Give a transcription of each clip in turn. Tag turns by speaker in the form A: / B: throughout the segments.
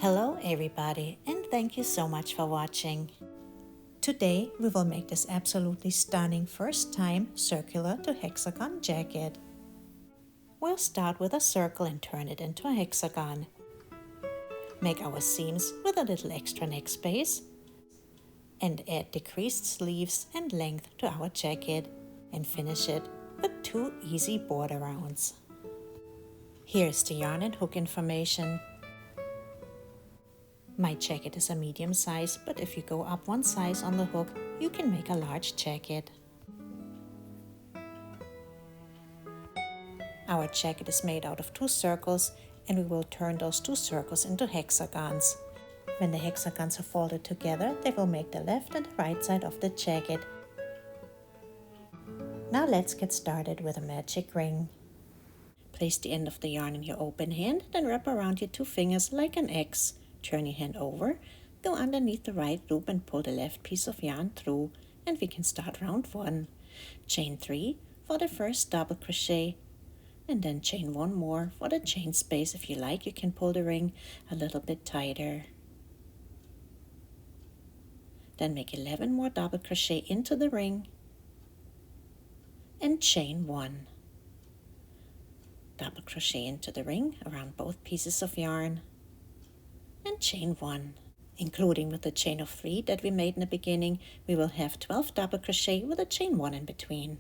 A: Hello everybody, and thank you so much for watching. Today we will make this absolutely stunning first time circular to hexagon jacket. We'll start with a circle and turn it into a hexagon. Make our seams with a little extra neck space and add decreased sleeves and length to our jacket and finish it with 2 easy border rounds. Here's the yarn and hook information. My jacket is a medium size, but if you go up 1 size on the hook, you can make a large jacket. Our jacket is made out of 2 circles, and we will turn those 2 circles into hexagons. When the hexagons are folded together, they will make the left and the right side of the jacket. Now let's get started with a magic ring. Place the end of the yarn in your open hand, then wrap around your 2 fingers like an X. Turn your hand over, go underneath the right loop and pull the left piece of yarn through, and we can start round 1. Chain 3 for the first double crochet, and then chain 1 more for the chain space. If you like, you can pull the ring a little bit tighter. Then make 11 more double crochet into the ring and chain 1. Double crochet into the ring around both pieces of yarn and chain 1. Including with the chain of 3 that we made in the beginning, we will have 12 double crochet with a chain 1 in between.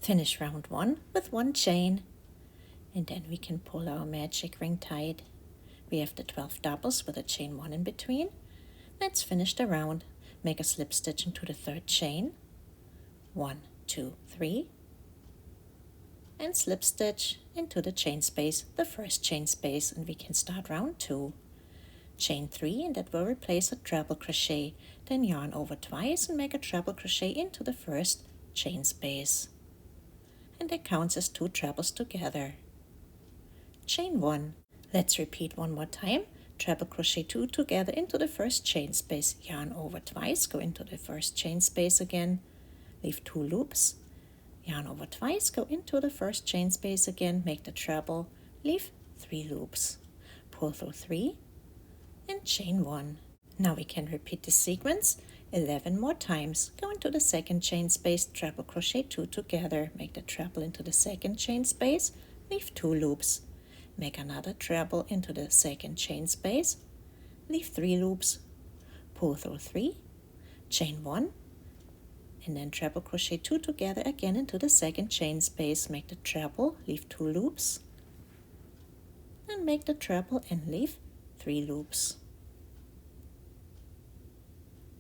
A: Finish round 1 with 1 chain, and then we can pull our magic ring tight. We have the 12 doubles with a chain 1 in between. Let's finish the round. Make a slip stitch into the 3rd chain. 1, 2, 3. And slip stitch into the chain space, the first chain space, and we can start round 2. Chain 3, and that will replace a treble crochet. Then yarn over twice and make a treble crochet into the first chain space. And that counts as 2 trebles together. Chain 1. Let's repeat one more time. Treble crochet 2 together into the first chain space. Yarn over twice, go into the first chain space again. Leave 2 loops. Yarn over twice, go into the first chain space again, make the treble, leave 3 loops. Pull through 3 and chain 1. Now we can repeat the sequence 11 more times. Go into the 2nd chain space, treble crochet 2 together, make the treble into the 2nd chain space, leave 2 loops. Make another treble into the 2nd chain space, leave 3 loops. Pull through 3, chain 1, and then treble crochet 2 together again into the 2nd chain space, make the treble, leave 2 loops, and make the treble and leave 3 loops.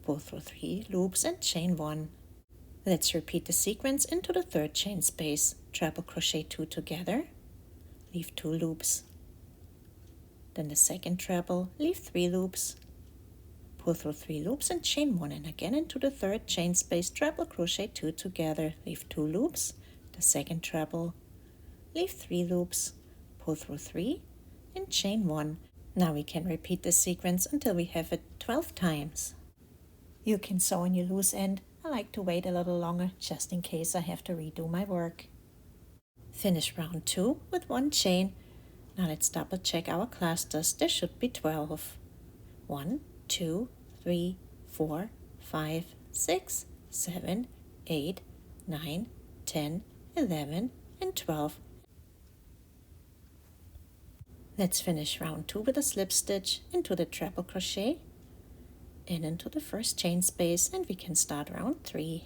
A: Pull through 3 loops and chain 1. Let's repeat the sequence into the 3rd chain space, treble crochet 2 together, leave 2 loops. Then the 2nd treble, leave 3 loops. Pull through 3 loops and chain 1, and again into the 3rd chain space, treble crochet 2 together, leave 2 loops, the 2nd treble, leave 3 loops, pull through 3 and chain 1. Now we can repeat this sequence until we have it 12 times. You can sew on your loose end. I like to wait a little longer just in case I have to redo my work. Finish round 2 with 1 chain. Now let's double check our clusters. There should be 12. 1, 2, 3, 4, 5, 6, 7, 8, 9, 10, 11, and 12. Let's finish round 2 with a slip stitch into the treble crochet and into the first chain space, and we can start round 3.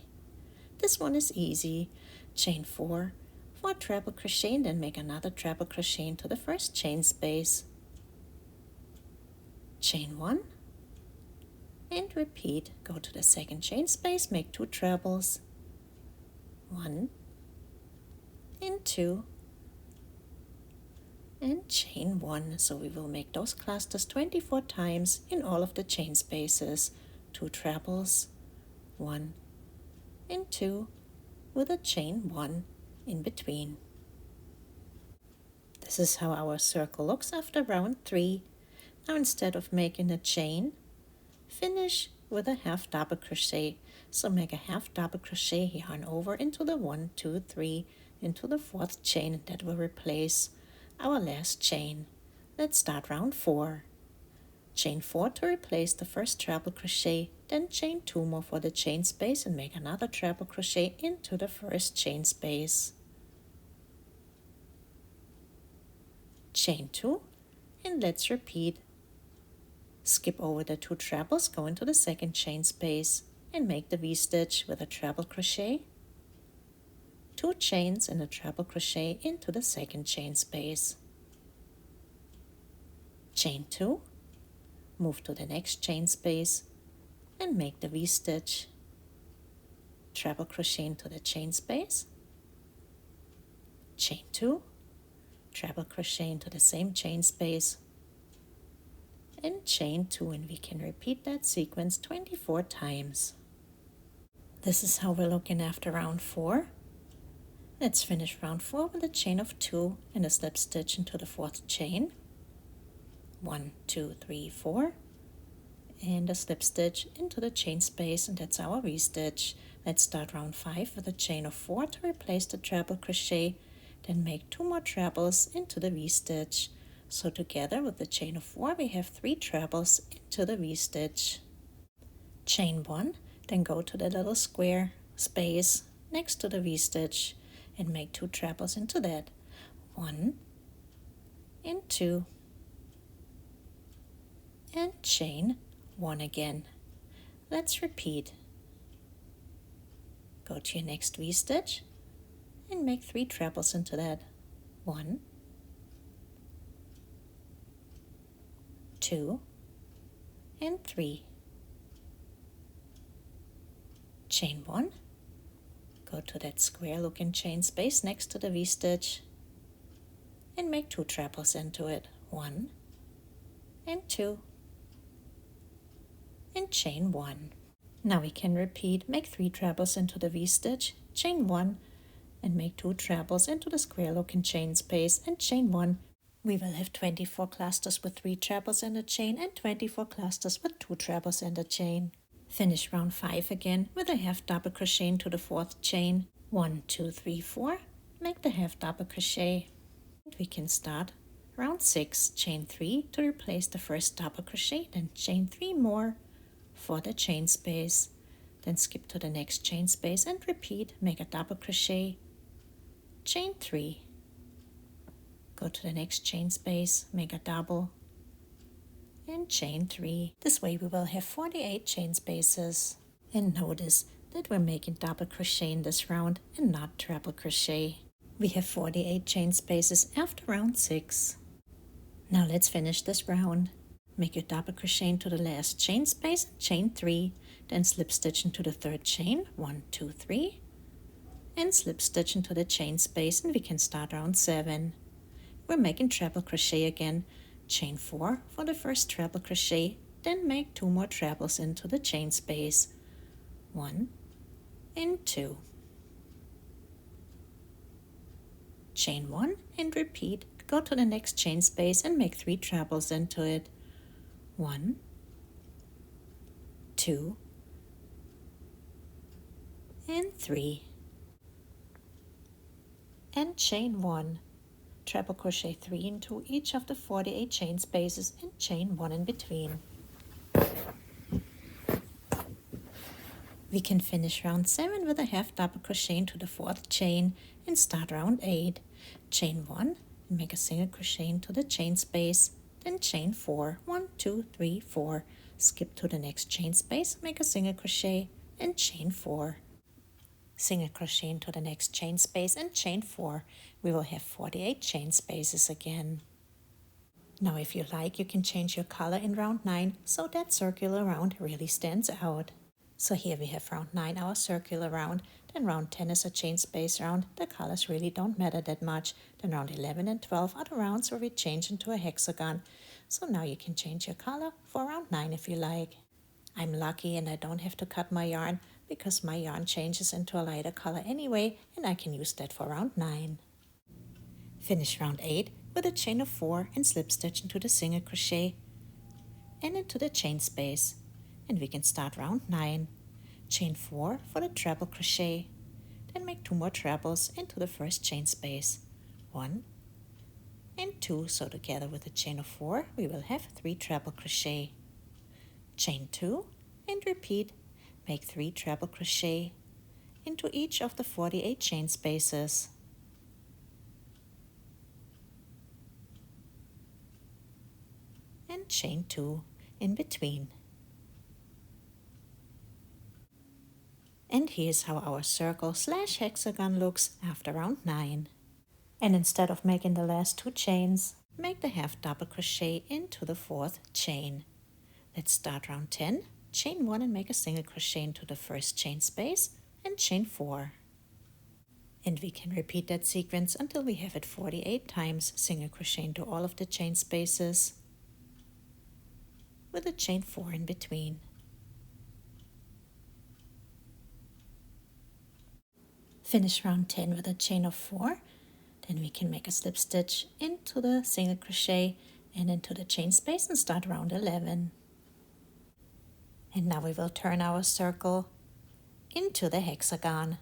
A: This one is easy. Chain 4 for a treble crochet, and then make another treble crochet into the first chain space. Chain 1 and repeat. Go to the 2nd chain space, make 2 trebles, 1 and 2, and chain 1. So we will make those clusters 24 times in all of the chain spaces. 2 trebles, 1 and 2, with a chain 1 in between. This is how our circle looks after round 3. Now instead of making a chain, finish with a half double crochet. So make a half double crochet, yarn over into the 1, 2, 3, into the 4th chain, and that will replace our last chain. Let's start round 4. chain 4 to replace the first treble crochet, then chain 2 more for the chain space and make another treble crochet into the first chain space. Chain 2, and let's repeat. Skip over the 2 trebles, go into the second chain space and make the V-stitch with a treble crochet, 2 chains and a treble crochet into the second chain space. Chain 2, move to the next chain space and make the V-stitch, treble crochet into the chain space, chain 2, treble crochet into the same chain space, and chain 2, and we can repeat that sequence 24 times. This is how we're looking after round 4. Let's finish round 4 with a chain of 2 and a slip stitch into the 4th chain. 1, 2, 3, 4, and a slip stitch into the chain space, and that's our V-stitch. Let's start round 5 with a chain of 4 to replace the treble crochet, then make 2 more trebles into the V-stitch. So together with the chain of 4 we have 3 trebles into the V-stitch. Chain 1, then go to the little square space next to the V-stitch and make 2 trebles into that. 1 and 2, and chain 1 again. Let's repeat. Go to your next V-stitch and make 3 trebles into that. 1, 2, and 3. Chain 1, go to that square looking chain space next to the V-stitch and make 2 trebles into it. 1 and 2, and chain 1. Now we can repeat, make 3 trebles into the V-stitch, chain 1, and make 2 trebles into the square looking chain space and chain 1. We will have 24 clusters with 3 trebles and a chain and 24 clusters with 2 trebles and a chain. Finish round 5 again with a half double crochet into the 4th chain. 1, 2, 3, 4. Make the half double crochet. And we can start round 6, chain 3 to replace the first double crochet, then chain 3 more for the chain space. Then skip to the next chain space and repeat. Make a double crochet, chain 3. Go to the next chain space, make a double, and chain 3. This way we will have 48 chain spaces. And notice that we're making double crochet in this round and not treble crochet. We have 48 chain spaces after round 6. Now let's finish this round. Make your double crochet into the last chain space, chain 3, then slip stitch into the 3rd chain, 1, 2, 3, and slip stitch into the chain space, and we can start round 7. We're making treble crochet again, chain 4 for the first treble crochet, then make 2 more trebles into the chain space, 1 and 2. Chain 1 and repeat. Go to the next chain space and make 3 trebles into it. 1, 2, and 3. And chain 1. Treble crochet 3 into each of the 48 chain spaces and chain 1 in between. We can finish round 7 with a half double crochet into the 4th chain and start round 8. Chain 1 and make a single crochet into the chain space, then chain 4, 1, 2, 3, 4. Skip to the next chain space, make a single crochet and chain 4. Single crochet into the next chain space and chain 4. We will have 48 chain spaces again. Now if you like, you can change your color in round 9 so that circular round really stands out. So here we have round 9, our circular round. Then round 10 is a chain space round. The colors really don't matter that much. Then round 11 and 12 are the rounds where we change into a hexagon. So now you can change your color for round 9 if you like. I'm lucky and I don't have to cut my yarn because my yarn changes into a lighter color anyway, and I can use that for round 9. Finish round 8 with a chain of 4 and slip stitch into the single crochet and into the chain space. And we can start round 9. Chain 4 for the treble crochet, then make 2 more trebles into the first chain space, 1 and 2, so together with a chain of 4 we will have 3 treble crochet. Chain 2 and repeat. Make 3 treble crochet into each of the 48 chain spaces. And chain 2 in between. And here's how our circle/hexagon looks after round 9. And instead of making the last 2 chains, make the half double crochet into the 4th chain. Let's start round 10, chain 1 and make a single crochet into the first chain space and chain 4. And we can repeat that sequence until we have it 48 times, single crochet into all of the chain spaces with a chain 4 in between. Finish round 10 with a chain of 4. Then we can make a slip stitch into the single crochet and into the chain space and start round 11. And now we will turn our circle into the hexagon.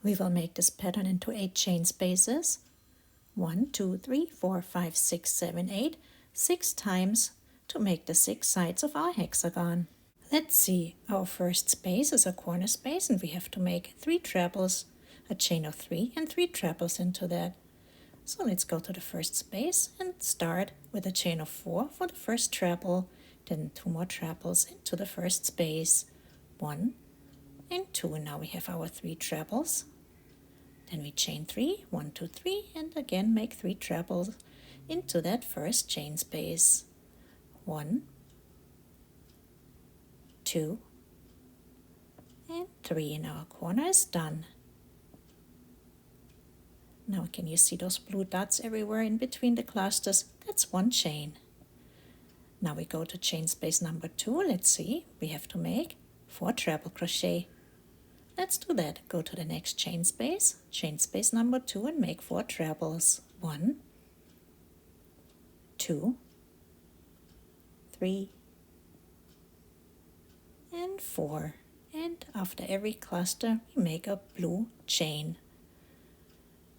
A: We will make this pattern into 8 chain spaces. 1, 2, 3, 4, 5, 6, 7, 8, 6 times to make the 6 sides of our hexagon. Let's see, our first space is a corner space and we have to make 3 trebles, a chain of 3 and 3 trebles into that. So let's go to the first space and start with a chain of 4 for the first treble, then 2 more trebles into the first space, 1 and 2, and now we have our 3 trebles. Then we chain 3, 1, 2, 3, and again make 3 trebles into that first chain space, 1, 2, and 3, and our corner is done. Now can you see those blue dots everywhere in between the clusters? That's 1 chain. Now we go to chain space number 2. Let's see, we have to make 4 treble crochet. Let's do that. Go to the next chain space number 2, and make 4 trebles. 1, 2, 3, and 4. And after every cluster we make a blue chain.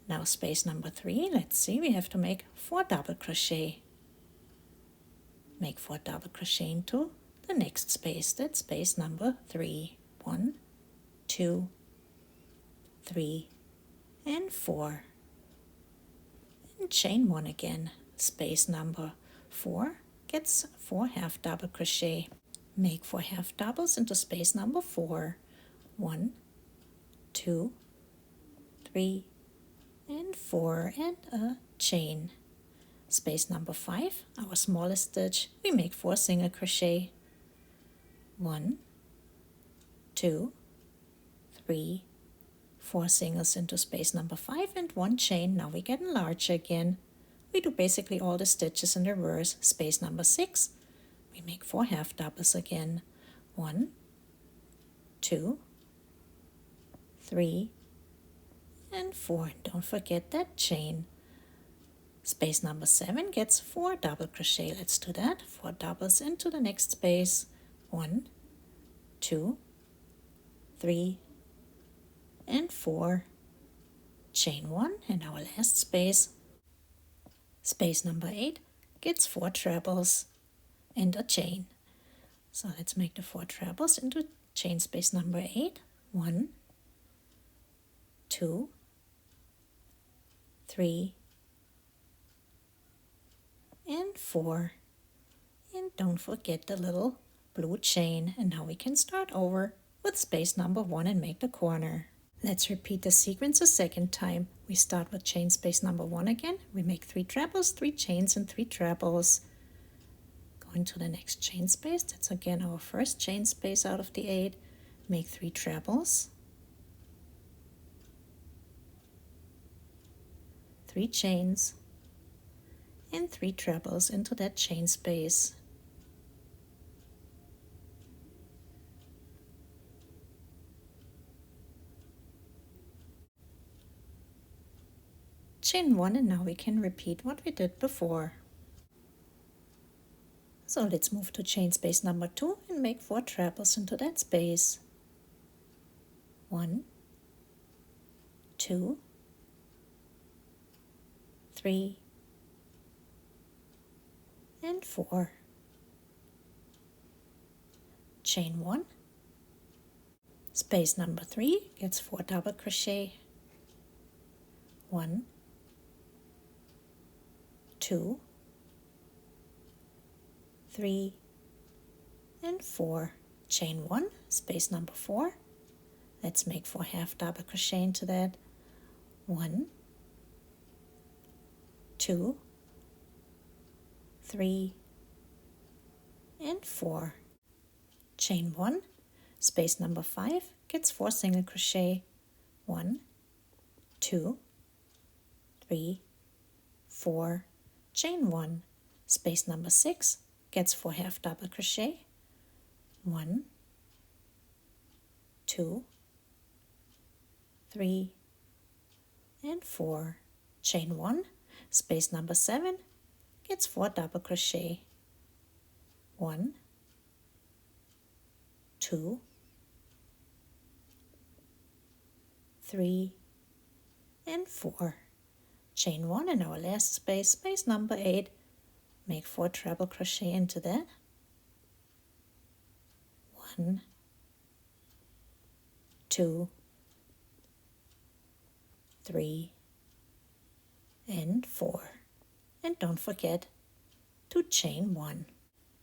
A: Now space number 3, let's see, we have to make 4 double crochet. Make 4 double crochet into the next space, that's space number 3. 1, 2, 3, and 4. And chain 1 again. Space number 4 gets 4 half double crochet. Make 4 half doubles into space number 4. 1, 2, 3, and 4, and a chain. Space number 5, our smallest stitch, we make 4 single crochet. 1, 2, 3, 4 singles into space number 5 and 1 chain. Now we get large again. We do basically all the stitches in reverse. Space number 6, we make 4 half doubles again. 1, 2, 3, and 4. Don't forget that chain. Space number 7 gets 4 double crochet. Let's do that. 4 doubles into the next space. 1, 2, 3, and 4. Chain 1, and our last space. Space number 8 gets 4 trebles and a chain. So let's make the 4 trebles into chain space number 8. 1, 2, 3, and 4. And don't forget the little blue chain. And now we can start over with space number 1 and make the corner. Let's repeat the sequence a second time. We start with chain space number 1 again. We make 3 trebles, 3 chains, and 3 trebles. Go into the next chain space. That's again our first chain space out of the 8. Make 3 trebles, 3 chains, and 3 trebles into that chain space. Chain 1, and now we can repeat what we did before. So let's move to chain space number 2 and make 4 trebles into that space. 1, 2, 3, and 4. Chain 1. Space number 3 gets 4 double crochet. 1, 2, 3, and 4. Chain 1, space number 4. Let's make 4 half double crochet into that. 1, 2, 3, and 4. Chain 1, space number 5 gets 4 single crochet. 1, 2, 3, 4. Chain 1, space number 6 gets 4 half double crochet. 1, 2, 3, and 4. Chain 1, space number 7 gets 4 double crochet. 1, 2, 3, and 4. Chain 1 in our last space, space number 8. Make 4 treble crochet into that. 1, 2, 3, and 4. And don't forget to chain 1.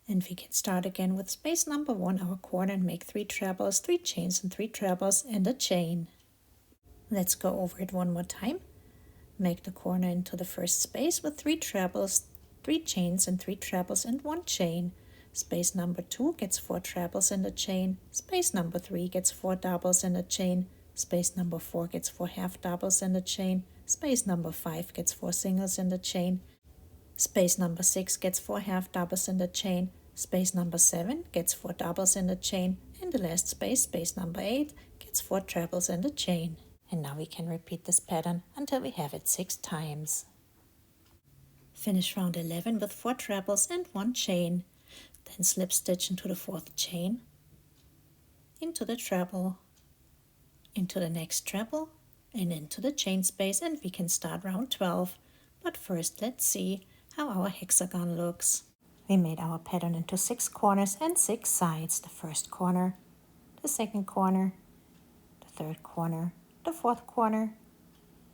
A: And we can start again with space number 1, our corner, and make 3 trebles, 3 chains and 3 trebles and a chain. Let's go over it one more time. Make the corner into the first space with 3 trebles, 3 chains and 3 trebles and 1 chain. Space number 2 gets 4 trebles and a chain. Space number 3 gets 4 doubles and a chain. Space number 4 gets 4 half doubles and a chain. Space number 5 gets 4 singles and a chain. Space number 6 gets 4 half doubles and a chain. Space number 7 gets 4 doubles and a chain. And the last space, space number 8, gets 4 trebles and a chain. And now we can repeat this pattern until we have it 6 times. Finish round 11 with 4 trebles and 1 chain. Then slip stitch into the 4th chain, into the treble, into the next treble, and into the chain space, and we can start round 12. But first let's see how our hexagon looks. We made our pattern into 6 corners and 6 sides. The first corner, the second corner, the third corner, the fourth corner,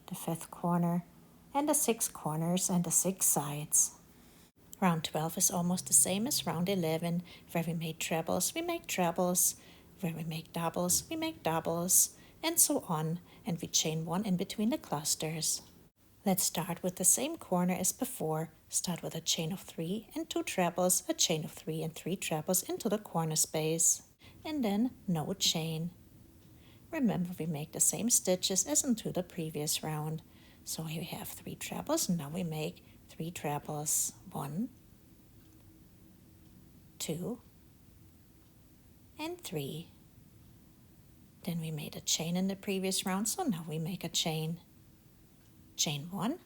A: the fifth corner, and the 6 corners and the 6 sides. Round 12 is almost the same as round 11. Where we made trebles, we make trebles. Where we make doubles, we make doubles, and so on, and we chain 1 in between the clusters. Let's start with the same corner as before. Start with a chain of 3 and 2 trebles, a chain of 3 and 3 trebles into the corner space, and then no chain. Remember, we make the same stitches as into the previous round. So here we have 3 trebles, and now we make 3 trebles. 1, 2, and 3. Then we made a chain in the previous round, so now we make a chain. Chain 1.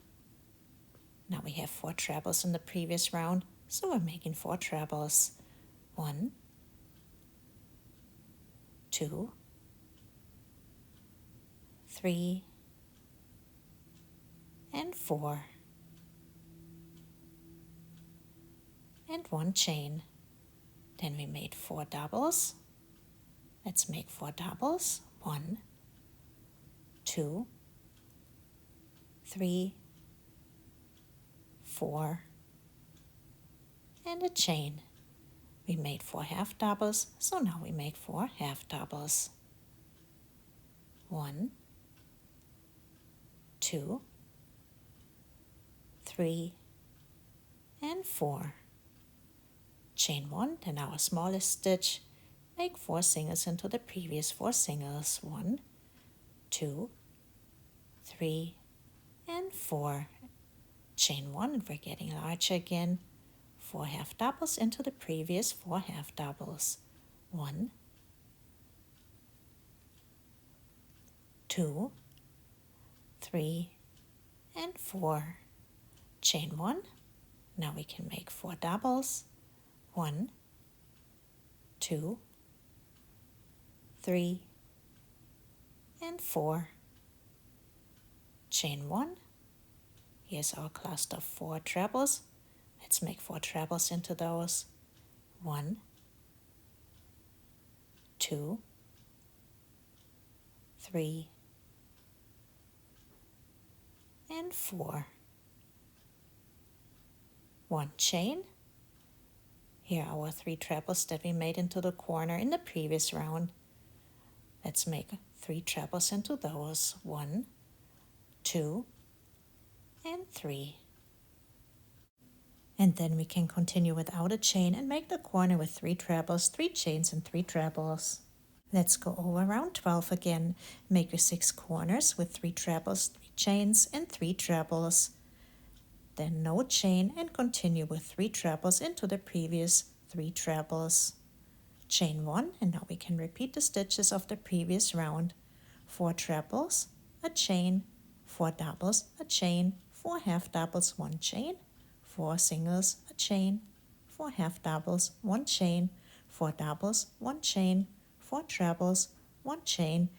A: Now we have 4 trebles in the previous round, so we're making 4 trebles. 1, 2, 3, and 4. And 1 chain. Then we made 4 doubles. Let's make 4 doubles. 1, 2, 3, 4, and a chain. We made 4 half doubles, so now we make 4 half doubles. 1, 2, 3, and 4. Chain 1, then our smallest stitch, make 4 singles into the previous 4 singles. 1, 2, 3, and 4. Chain 1, and we're getting larger again. 4 half doubles into the previous 4 half doubles. 1, 2, 3, and 4. Chain 1. Now we can make 4 doubles. 1, 2, 3, and 4. Chain 1. Here's our cluster of 4 trebles. Let's make 4 trebles into those. 1, 2, 3, and 4. 1 chain. Here are our 3 trebles that we made into the corner in the previous round. Let's make 3 trebles into those. 1, 2, and 3. And then we can continue without a chain and make the corner with 3 trebles, 3 chains, and 3 trebles. Let's go over round 12 again. Make your 6 corners with 3 trebles, 3 chains, and 3 trebles. Then no chain and continue with 3 trebles into the previous 3 trebles. Chain 1, and now we can repeat the stitches of the previous round. 4 trebles, a chain, 4 doubles, a chain, 4 half doubles, 1 chain, 4 singles, a chain, 4 half doubles, 1 chain, 4 doubles, 1 chain, 4 trebles, 1 chain,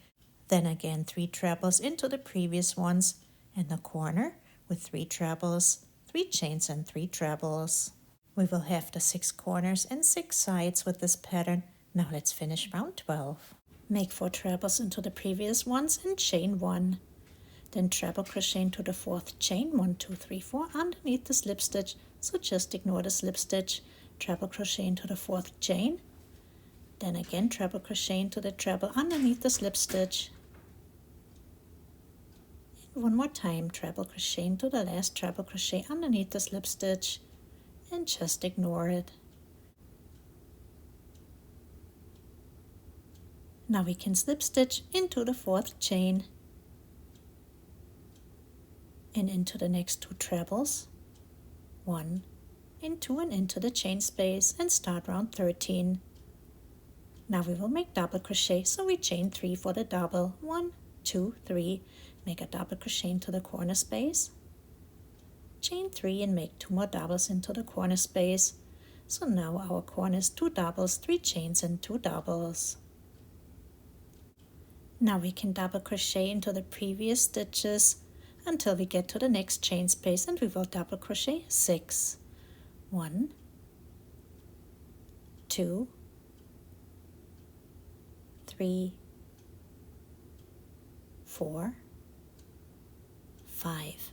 A: then again 3 trebles into the previous ones, and the corner with 3 trebles, 3 chains, and 3 trebles. We will have the 6 corners and 6 sides with this pattern. Now let's finish round 12. Make 4 trebles into the previous ones and chain 1. Then treble crochet into the 4th chain, 1, 2, 3, 4, underneath the slip stitch, so just ignore the slip stitch. Treble crochet into the 4th chain, then again treble crochet into the treble underneath the slip stitch. And one more time, treble crochet into the last treble crochet underneath the slip stitch, and just ignore it. Now we can slip stitch into the 4th chain and into the next 2 trebles, 1, into and into the chain space, and start round 13. Now we will make double crochet, so we chain 3 for the double. 1, 2, 3, make a double crochet into the corner space, chain 3 and make 2 more doubles into the corner space. So now our corner is 2 doubles, 3 chains, and 2 doubles. Now we can double crochet into the previous stitches until we get to the next chain space, and we will double crochet 6. 1, 2, 3, 4, 5,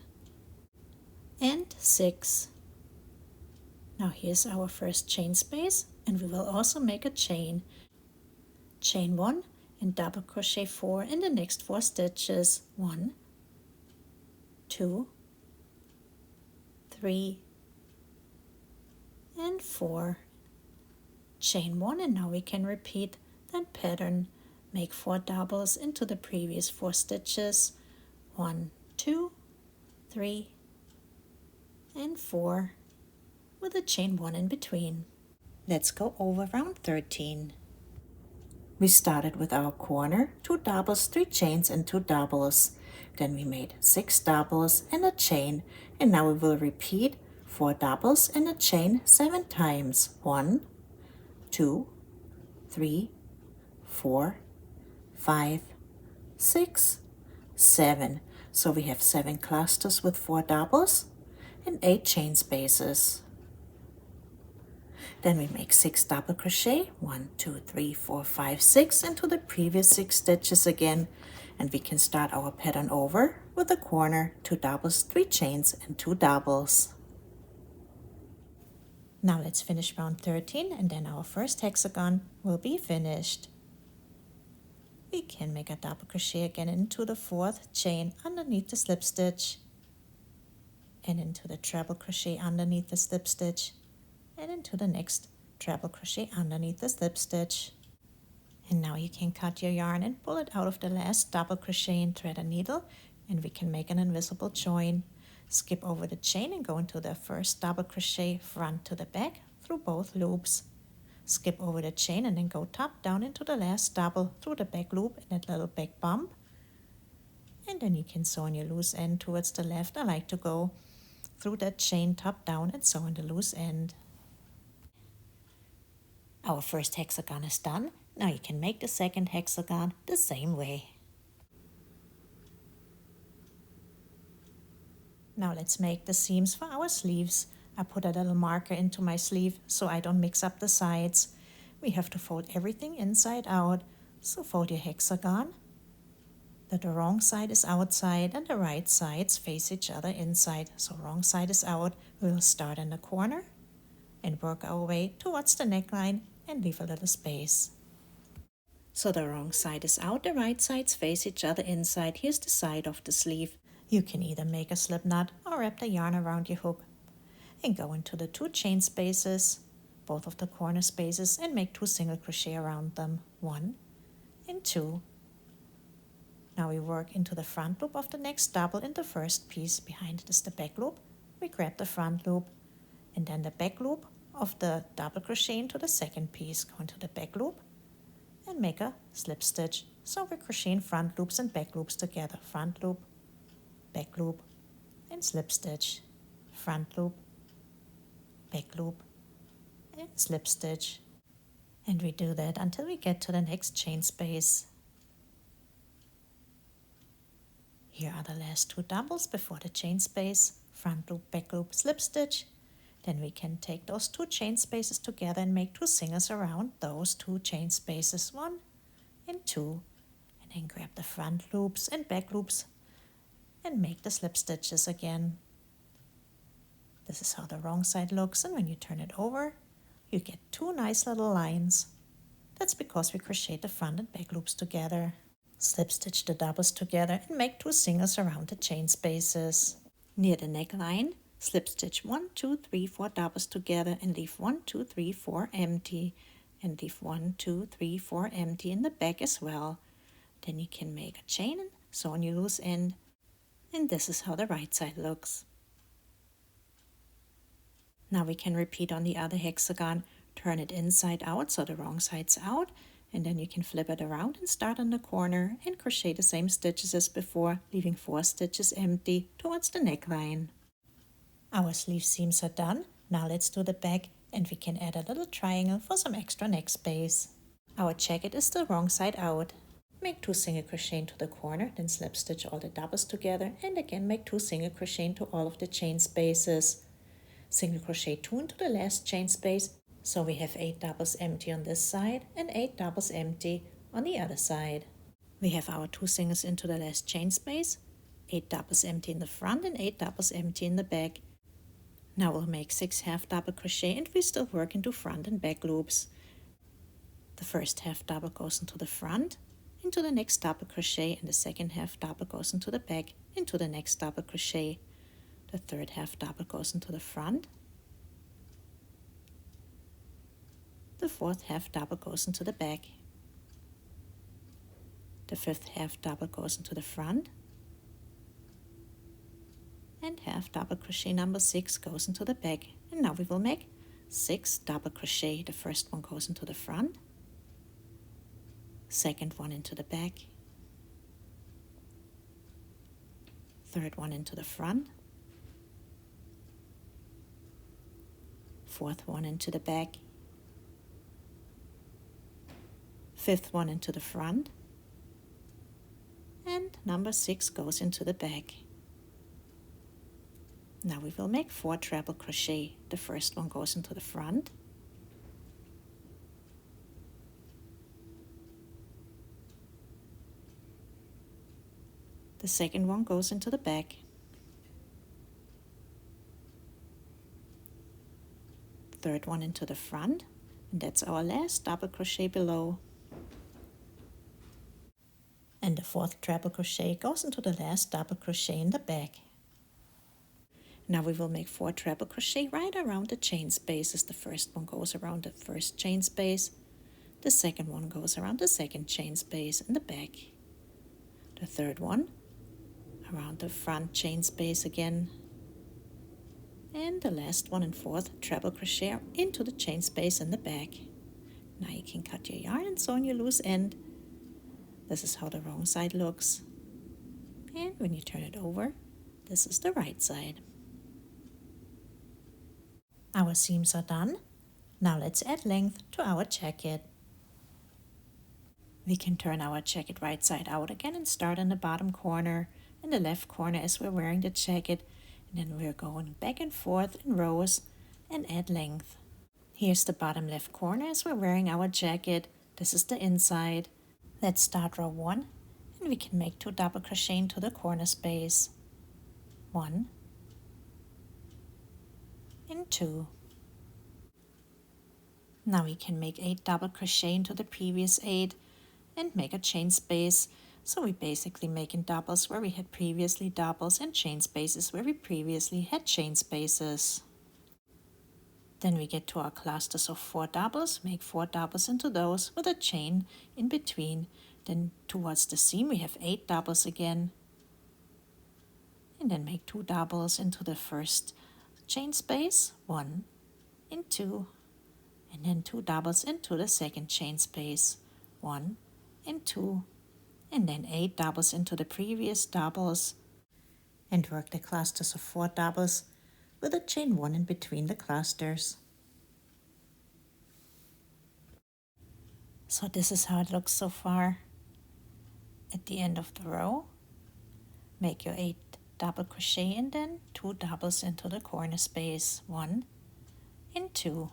A: and 6. Now here's our first chain space, and we will also make a chain. Chain 1 and double crochet 4 in the next 4 stitches. 1, 2, 3, and 4. Chain 1, and now we can repeat that pattern. Make 4 doubles into the previous 4 stitches. 1, 2, 3, and 4, with a chain 1 in between. Let's go over round 13. We started with our corner, 2 doubles, 3 chains, and 2 doubles. Then we made 6 doubles and a chain, and now we will repeat 4 doubles and a chain 7 times. 1, 2, 3, 4, 5, 6, 7. So we have 7 clusters with 4 doubles and 8 chain spaces. Then we make 6 double crochet, 1, 2, 3, 4, 5, 6 into the previous 6 stitches again, and we can start our pattern over with a corner, 2 doubles, 3 chains, and 2 doubles. Now let's finish round 13, and then our first hexagon will be finished. We can make a double crochet again into the 4th chain underneath the slip stitch, and into the treble crochet underneath the slip stitch, and into the next treble crochet underneath the slip stitch. And now you can cut your yarn and pull it out of the last double crochet and thread a needle, and we can make an invisible join. Skip over the chain and go into the first double crochet front to the back through both loops. Skip over the chain and then go top down into the last double through the back loop and that little back bump. And then you can sew on your loose end towards the left. I like to go through that chain top down and sew on the loose end. Our first hexagon is done. Now you can make the second hexagon the same way. Now let's make the seams for our sleeves. I put a little marker into my sleeve so I don't mix up the sides. We have to fold everything inside out. So fold your hexagon that the wrong side is outside and the right sides face each other inside. So wrong side is out. We'll start in the corner and work our way towards the neckline and leave a little space. So the wrong side is out, the right sides face each other inside. Here's the side of the sleeve. You can either make a slip knot or wrap the yarn around your hook and go into the 2 chain spaces, both of the corner spaces, and make 2 single crochet around them, 1 and 2. Now we work into the front loop of the next double in the first piece. Behind it is the back loop. We grab the front loop and then the back loop of the double crochet into the second piece. Go into the back loop and make a slip stitch. So we're crocheting front loops and back loops together. Front loop, back loop, and slip stitch. Front loop, back loop, and slip stitch. And we do that until we get to the next chain space. Here are the last 2 doubles before the chain space. Front loop, back loop, slip stitch. Then we can take those 2 chain spaces together and make 2 singles around those 2 chain spaces, 1 and 2. And then grab the front loops and back loops and make the slip stitches again. This is how the wrong side looks, and when you turn it over, you get 2 nice little lines. That's because we crocheted the front and back loops together. Slip stitch the doubles together and make 2 singles around the chain spaces. Near the neckline, slip stitch 1, 2, 3, 4 doubles together and leave 1, 2, 3, 4 empty, and leave 1, 2, 3, 4 empty in the back as well. Then you can make a chain and sew on your loose end, and this is how the right side looks. Now we can repeat on the other hexagon. Turn it inside out so the wrong side's out, and then you can flip it around and start on the corner and crochet the same stitches as before, leaving 4 stitches empty towards the neckline. Our sleeve seams are done. Now let's do the back, and we can add a little triangle for some extra neck space. Our jacket is the wrong side out. Make 2 single crochet into the corner, then slip stitch all the doubles together, and again make 2 single crochet into all of the chain spaces. Single crochet 2 into the last chain space, so we have 8 doubles empty on this side and 8 doubles empty on the other side. We have our 2 singles into the last chain space, 8 doubles empty in the front and 8 doubles empty in the back. Now we'll make 6 half double crochet, and we still work into front and back loops. The first half double goes into the front, into the next double crochet, and the second half double goes into the back, into the next double crochet. The third half double goes into the front. The fourth half double goes into the back. The fifth half double goes into the front. And half double crochet number 6 goes into the back. And now we will make 6 double crochet. The first one goes into the front, second one into the back, third one into the front, fourth one into the back, fifth one into the front, and number 6 goes into the back. Now we will make 4 treble crochet. The first one goes into the front, the second one goes into the back, third one into the front, and that's our last double crochet below. And the fourth treble crochet goes into the last double crochet in the back. Now we will make 4 treble crochet right around the chain spaces. The first one goes around the first chain space, the second one goes around the second chain space in the back, the third one around the front chain space again, and the last one and fourth treble crochet into the chain space in the back. Now you can cut your yarn and sew on your loose end. This is how the wrong side looks, and when you turn it over, this is the right side. Our seams are done. Now let's add length to our jacket. We can turn our jacket right side out again and start in the bottom corner, in the left corner as we're wearing the jacket, And then we're going back and forth in rows and add length. Here's the bottom left corner as we're wearing our jacket. This is the inside. Let's start row 1 and we can make 2 double crochet into the corner space. 1 and 2. Now we can make 8 double crochet into the previous 8 and make a chain space. So we're basically making doubles where we had previously doubles and chain spaces where we previously had chain spaces. Then we get to our clusters of 4 doubles, make 4 doubles into those with a chain in between. Then towards the seam we have 8 doubles again. And then make 2 doubles into the first chain space, 1 and 2. And then 2 doubles into the second chain space, 1 and 2. And then 8 doubles into the previous doubles. And work the clusters of 4 doubles with a chain 1 in between the clusters. So this is how it looks so far. At the end of the row, make your 8 double crochet and then 2 doubles into the corner space, 1 and 2.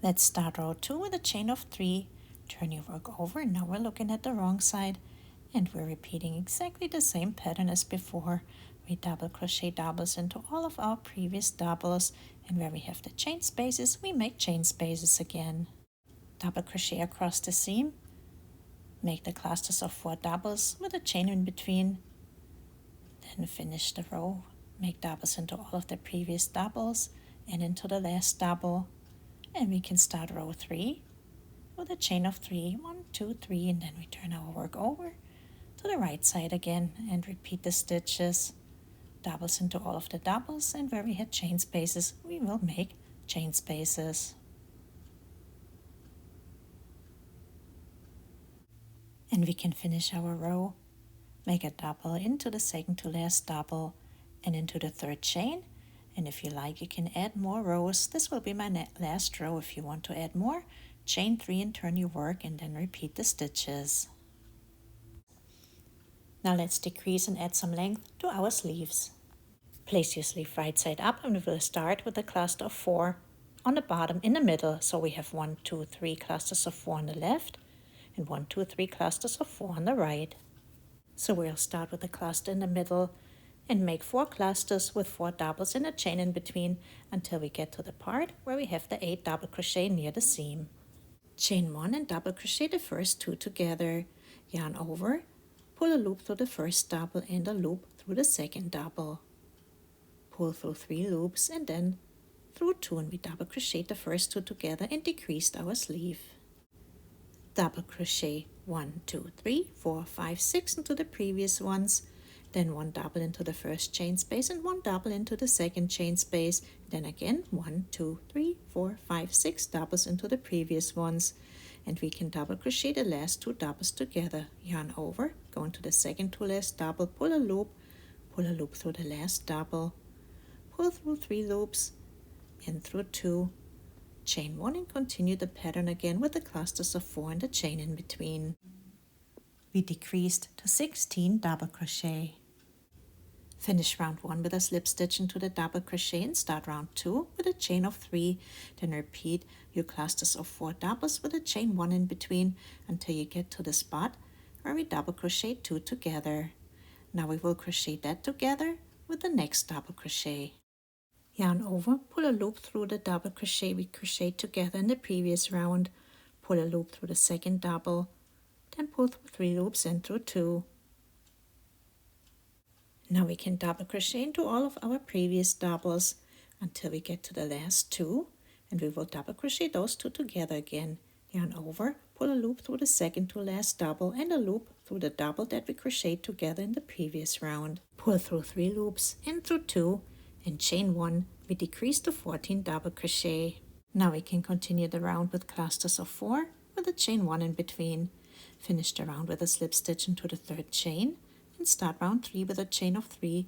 A: Let's start row 2 with a chain of 3. Turn your work over. Now we're looking at the wrong side and we're repeating exactly the same pattern as before. We double crochet doubles into all of our previous doubles, and where we have the chain spaces we make chain spaces again. Double crochet across the seam, make the clusters of 4 doubles with a chain in between, then finish the row, make doubles into all of the previous doubles and into the last double, and we can start row 3 with a chain of 3, 1, 2, 3, and then we turn our work over to the right side again and repeat the stitches. Doubles into all of the doubles, and where we had chain spaces we will make chain spaces. And we can finish our row, make a double into the second to last double and into the third chain, and if you like you can add more rows. This will be my last row. If you want to add more, chain 3 and turn your work and then repeat the stitches. Now let's decrease and add some length to our sleeves. Place your sleeve right side up and we will start with a cluster of 4 on the bottom in the middle. So we have 1, 2, 3 clusters of 4 on the left and 1, 2, 3 clusters of 4 on the right. So we'll start with a cluster in the middle and make 4 clusters with 4 doubles and a chain in between until we get to the part where we have the 8 double crochet near the seam. Chain 1 and double crochet the first 2 together, yarn over, pull a loop through the first double and a loop through the second double. Pull through 3 loops and then through 2, and we double crochet the first 2 together and decreased our sleeve. Double crochet 1, 2, 3, 4, 5, 6 into the previous ones, then 1 double into the first chain space and 1 double into the second chain space, then again 1, 2, 3, 4, 5, 6 doubles into the previous ones, and we can double crochet the last 2 doubles together. Yarn over, go into the second to last double, pull a loop through the last double, pull through 3 loops and through 2, chain 1 and continue the pattern again with the clusters of 4 and the chain in between. We decreased to 16 double crochet. Finish round 1 with a slip stitch into the double crochet and start round 2 with a chain of 3. Then repeat your clusters of 4 doubles with a chain 1 in between until you get to the spot where we double crochet 2 together. Now we will crochet that together with the next double crochet. Yarn over, pull a loop through the double crochet we crocheted together in the previous round, pull a loop through the second double, then pull through 3 loops and through 2. Now we can double crochet into all of our previous doubles until we get to the last 2, and we will double crochet those 2 together again. Yarn over, pull a loop through the second to last double and a loop through the double that we crocheted together in the previous round. Pull through 3 loops and through 2 and chain 1. We decrease to 14 double crochet. Now we can continue the round with clusters of 4 with a chain 1 in between. Finish the round with a slip stitch into the third chain and start round 3 with a chain of 3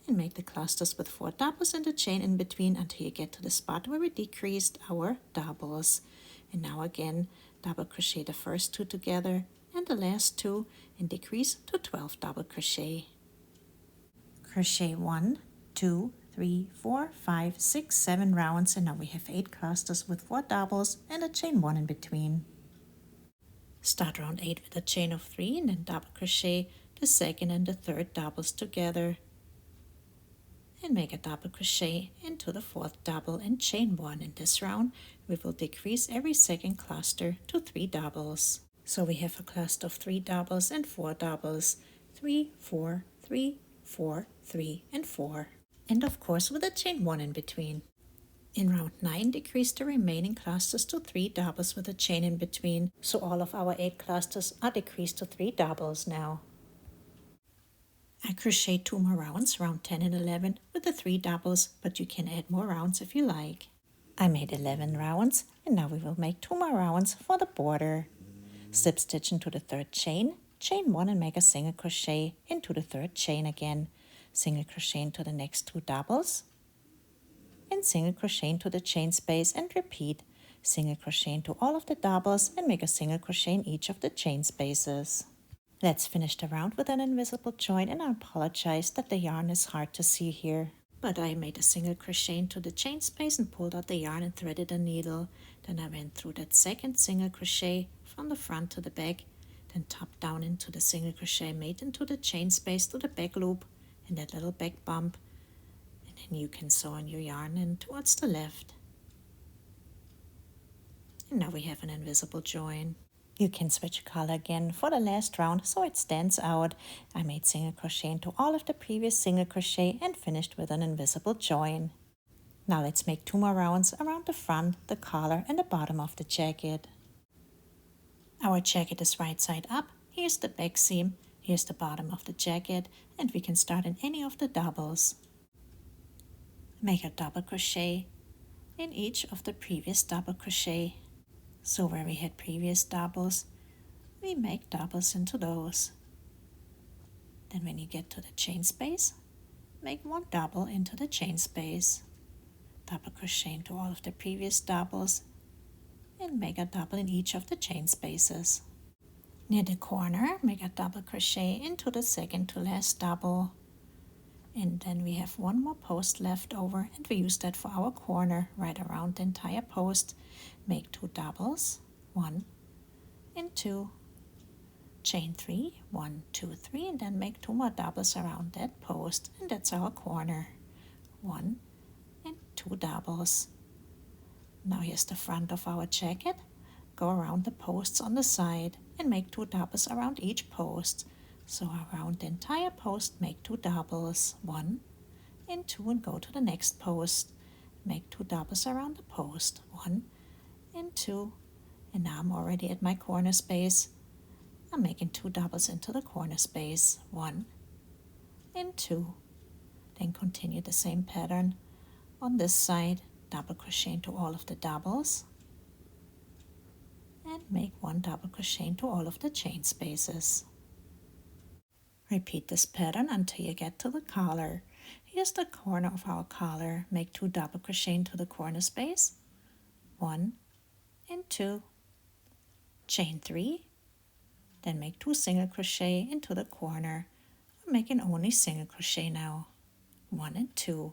A: and make the clusters with 4 doubles and a chain in between until you get to the spot where we decreased our doubles. And now again double crochet the first 2 together and the last 2 and decrease to 12 double crochet. Crochet 1, 2, 3, 4, 5, 6, 7 rounds, and now we have 8 clusters with 4 doubles and a chain 1 in between. Start round 8 with a chain of 3 and then double crochet the second and the third doubles together and make a double crochet into the 4th double and chain 1. In this round we will decrease every second cluster to 3 doubles. So we have a cluster of 3 doubles and 4 doubles, 3, 4, 3, 4, 3, and 4. And of course with a chain 1 in between. In round 9, decrease the remaining clusters to 3 doubles with a chain in between, so all of our 8 clusters are decreased to 3 doubles now. I crochet 2 more rounds, round 10 and 11, with the 3 doubles, but you can add more rounds if you like. I made 11 rounds, and now we will make 2 more rounds for the border. Slip stitch into the 3rd chain, chain 1 and make a single crochet into the 3rd chain again, single crochet into the next 2 doubles, and single crochet into the chain space and repeat. Single crochet into all of the doubles and make a single crochet in each of the chain spaces. Let's finish the round with an invisible join, and I apologize that the yarn is hard to see here. But I made a single crochet into the chain space and pulled out the yarn and threaded a needle. Then I went through that second single crochet from the front to the back, then top down into the single crochet made into the chain space to the back loop and that little back bump. And you can sew on your yarn in towards the left. And now we have an invisible join. You can switch color again for the last round so it stands out. I made single crochet into all of the previous single crochet and finished with an invisible join. Now let's make 2 more rounds around the front, the collar and the bottom of the jacket. Our jacket is right side up. Here's the back seam, here's the bottom of the jacket, and we can start in any of the doubles. Make a double crochet in each of the previous double crochet. So where we had previous doubles, we make doubles into those. Then when you get to the chain space, make 1 double into the chain space. Double crochet into all of the previous doubles and make a double in each of the chain spaces. Near the corner, make a double crochet into the second to last double. And then we have 1 more post left over, and we use that for our corner right around the entire post. Make 2 doubles, 1 and 2, chain 3, 1, 2, 3, and then make 2 more doubles around that post, and that's our corner. 1 and 2 doubles. Now here's the front of our jacket. Go around the posts on the side and make 2 doubles around each post. So around the entire post, make 2 doubles, 1 and 2, and go to the next post. Make 2 doubles around the post, 1 and 2, and now I'm already at my corner space. I'm making 2 doubles into the corner space, 1 and 2. Then continue the same pattern on this side, double crochet into all of the doubles, and make 1 double crochet into all of the chain spaces. Repeat this pattern until you get to the collar. Here's the corner of our collar. Make 2 double crochet into the corner space, 1 and 2, chain 3, then make 2 single crochet into the corner. I'm making only single crochet now, 1 and 2.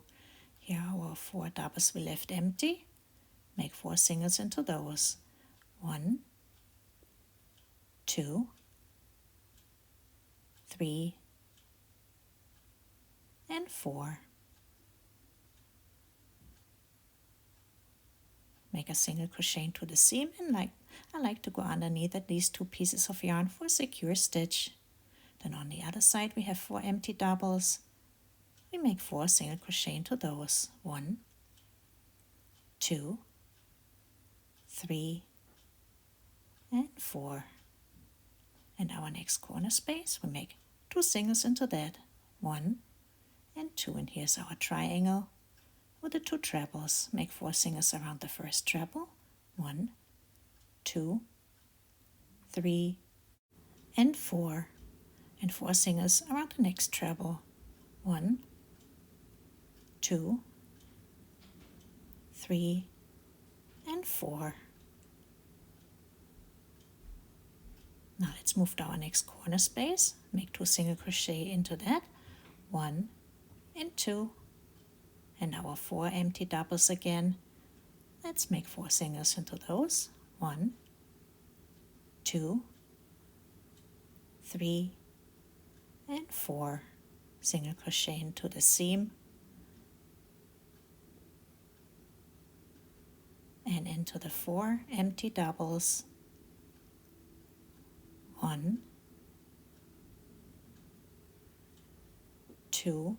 A: Here are our 4 doubles we left empty. Make 4 singles into those, 1, 2, 3, and 4. Make a single crochet into the seam, and I like to go underneath at least 2 pieces of yarn for a secure stitch. Then on the other side we have 4 empty doubles. We make 4 single crochet into those, 1, 2, 3, and 4. And our next corner space, we make 2 singles into that, 1 and 2, and here's our triangle with the 2 trebles. Make 4 singles around the first treble, 1, 2, 3, and 4, and 4 singles around the next treble, 1, 2, 3, and 4. Now let's move to our next corner space. Make 2 single crochet into that, 1 and 2, and our 4 empty doubles again. Let's make 4 singles into those. 1, 2, 3, and 4. Single crochet into the seam and into the 4 empty doubles. 1, 2,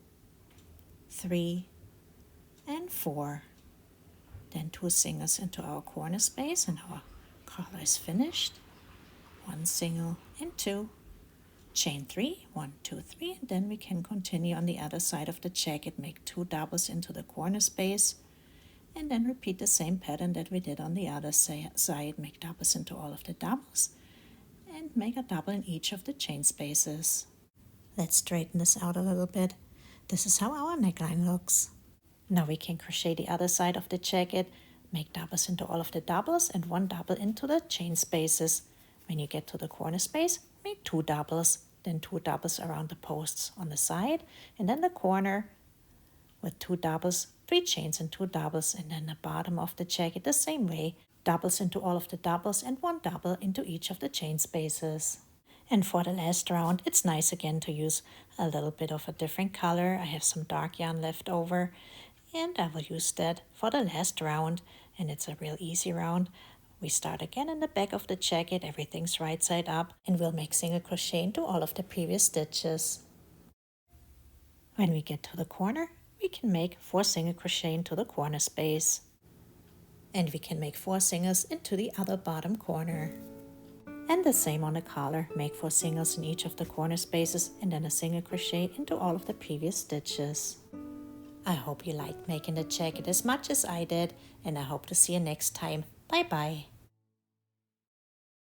A: 3, and 4. Then 2 singles into our corner space and our collar is finished. 1 single and 2. Chain 3, 1, 2, 3, and then we can continue on the other side of the jacket, make 2 doubles into the corner space, and then repeat the same pattern that we did on the other side. Make doubles into all of the doubles, and make a double in each of the chain spaces. Let's straighten this out a little bit. This is how our neckline looks. Now we can crochet the other side of the jacket, make doubles into all of the doubles, and 1 double into the chain spaces. When you get to the corner space, make 2 doubles, then 2 doubles around the posts on the side, and then the corner with 2 doubles, 3 chains and 2 doubles, and then the bottom of the jacket the same way, doubles into all of the doubles and 1 double into each of the chain spaces. And for the last round, it's nice again to use a little bit of a different color. I have some dark yarn left over, and I will use that for the last round, and it's a real easy round. We start again in the back of the jacket, everything's right side up, and we'll make single crochet into all of the previous stitches. When we get to the corner, we can make 4 single crochet into the corner space. And we can make 4 singles into the other bottom corner. And the same on the collar, make 4 singles in each of the corner spaces and then a single crochet into all of the previous stitches. I hope you liked making the jacket as much as I did, and I hope to see you next time. Bye bye.